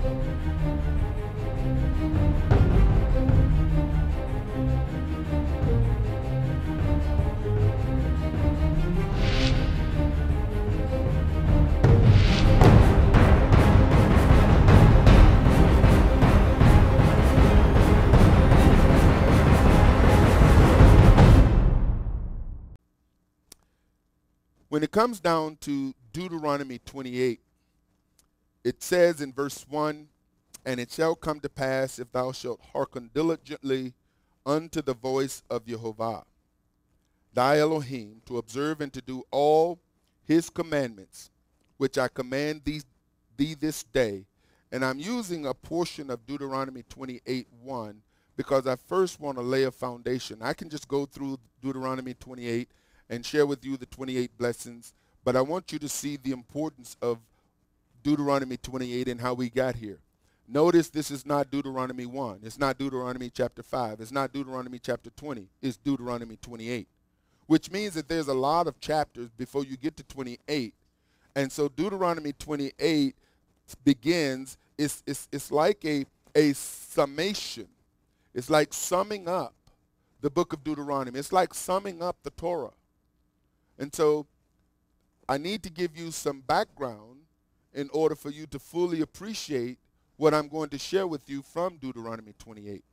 When it comes down to Deuteronomy 28, it says in verse 1, "And it shall come to pass, if thou shalt hearken diligently unto the voice of Jehovah, thy Elohim, to observe and to do all his commandments, which I command thee this day." And I'm using a portion of Deuteronomy 28:1 because I first want to lay a foundation. I can just go through Deuteronomy 28 and share with you the 28 blessings, but I want you to see the importance of Deuteronomy 28 and how we got here. Notice this is not Deuteronomy 1. It's not Deuteronomy chapter 5. It's not Deuteronomy chapter 20. It's Deuteronomy 28, which means that there's a lot of chapters before you get to 28. And so Deuteronomy 28 begins, it's like a summation. It's like summing up the book of Deuteronomy. It's like summing up the Torah. And so I need to give you some background in order for you to fully appreciate what I'm going to share with you from Deuteronomy 28.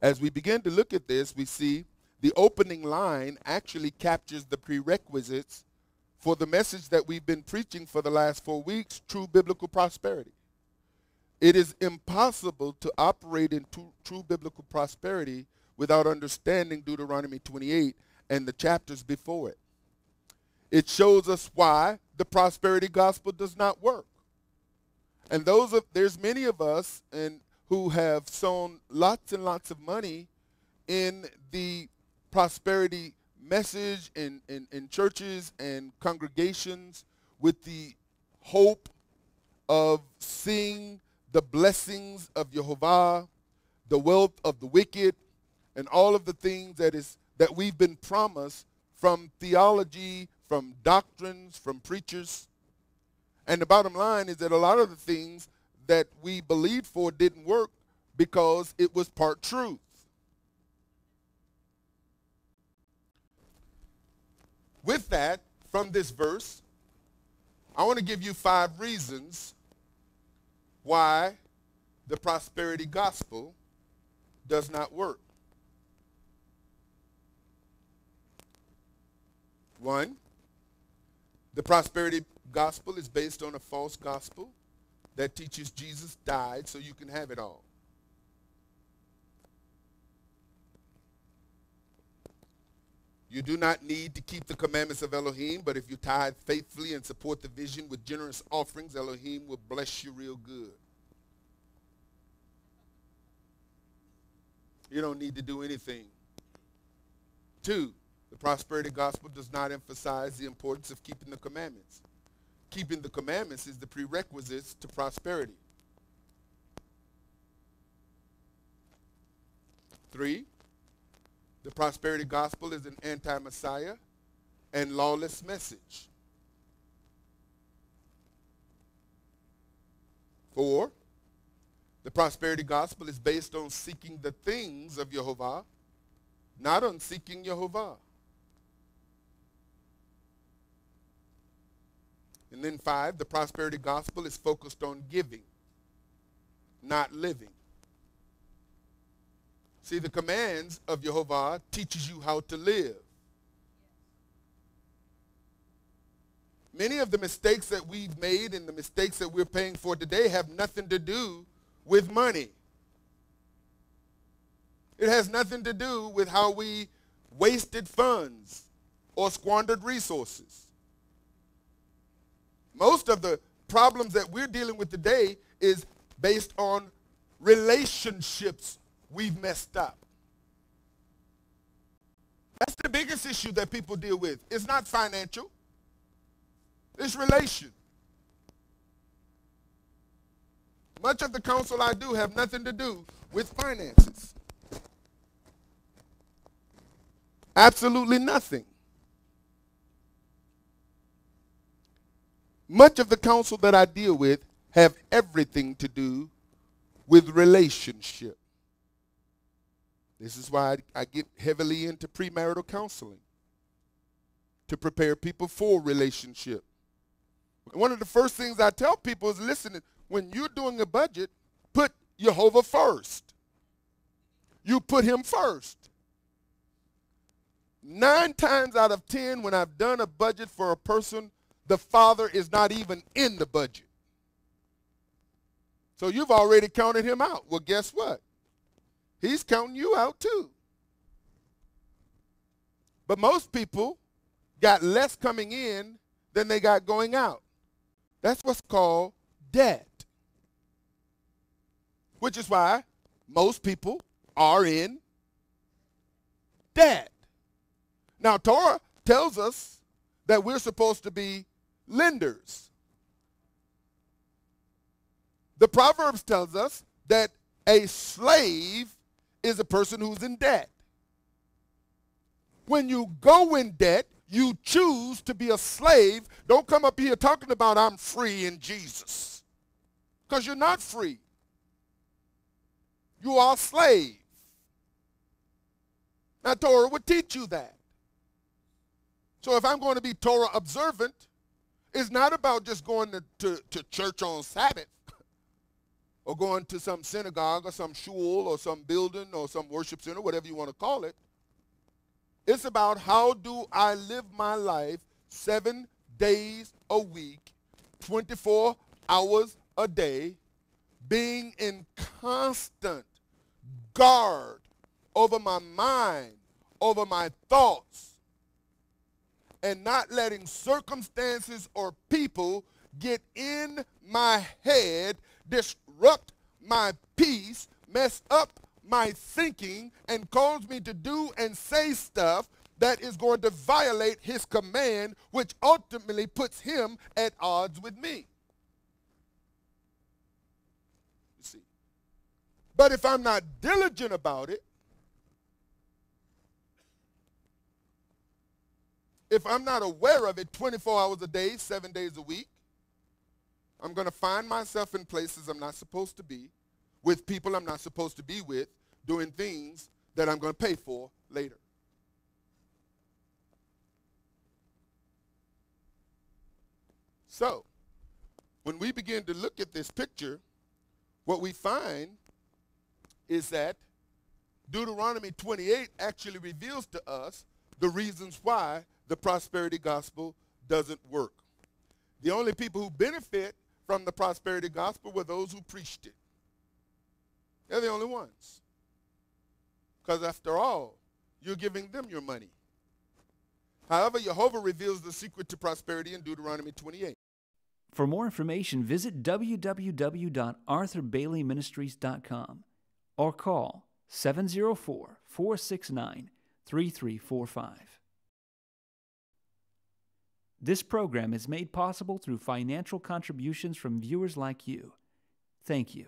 As we begin to look at this, we see the opening line actually captures the prerequisites for the message that we've been preaching for the last 4 weeks, true biblical prosperity. It is impossible to operate in true biblical prosperity without understanding Deuteronomy 28 and the chapters before it. It shows us why the prosperity gospel does not work. And there's many of us who have sown lots and lots of money in the prosperity message in churches and congregations with the hope of seeing the blessings of Jehovah, the wealth of the wicked, and all of the things that we've been promised from theology, from doctrines, from preachers. And the bottom line is that a lot of the things that we believed for didn't work because it was part truth. With that, from this verse, I want to give you 5 reasons why the prosperity gospel does not work. 1, the prosperity gospel is based on a false gospel that teaches Jesus died so you can have it all. You do not need to keep the commandments of Elohim, but if you tithe faithfully and support the vision with generous offerings, Elohim will bless you real good. You don't need to do anything. 2, the prosperity gospel does not emphasize the importance of keeping the commandments. Keeping the commandments is the prerequisites to prosperity. 3, the prosperity gospel is an anti-Messiah and lawless message. 4, the prosperity gospel is based on seeking the things of Jehovah, not on seeking Jehovah. And then 5, the prosperity gospel is focused on giving, not living. See, the commands of Jehovah teaches you how to live. Many of the mistakes that we've made and the mistakes that we're paying for today have nothing to do with money. It has nothing to do with how we wasted funds or squandered resources. Most of the problems that we're dealing with today is based on relationships we've messed up. That's the biggest issue that people deal with. It's not financial. It's relation. Much of the counsel I do have nothing to do with finances. Absolutely nothing. Much of the counsel that I deal with have everything to do with relationship. This is why I get heavily into premarital counseling, to prepare people for relationship. One of the first things I tell people is, listen, when you're doing a budget, put Jehovah first. You put him first. 9 times out of 10, when I've done a budget for a person, the father is not even in the budget. So you've already counted him out. Well, guess what? He's counting you out too. But most people got less coming in than they got going out. That's what's called debt. Which is why most people are in debt. Now, Torah tells us that we're supposed to be lenders. The Proverbs tells us that a slave is a person who's in debt. When you go in debt, you choose to be a slave. Don't come up here talking about I'm free in Jesus, because you're not free. You are a slave. Now, Torah would teach you that. So if I'm going to be Torah observant, it's not about just going to church on Sabbath or going to some synagogue or some shul or some building or some worship center, whatever you want to call it. It's about how do I live my life 7 days a week, 24 hours a day, being in constant guard over my mind, over my thoughts, and not letting circumstances or people get in my head, disrupt my peace, mess up my thinking, and cause me to do and say stuff that is going to violate his command, which ultimately puts him at odds with me. You see. But if I'm not diligent about it, if I'm not aware of it 24 hours a day, 7 days a week, I'm going to find myself in places I'm not supposed to be, with people I'm not supposed to be with, doing things that I'm going to pay for later. So, when we begin to look at this picture, what we find is that Deuteronomy 28 actually reveals to us the reasons why the prosperity gospel doesn't work. The only people who benefit from the prosperity gospel were those who preached it. They're the only ones. Because after all, you're giving them your money. However, Jehovah reveals the secret to prosperity in Deuteronomy 28. For more information, visit www.arthurbaileyministries.com or call 704-469-3345. This program is made possible through financial contributions from viewers like you. Thank you.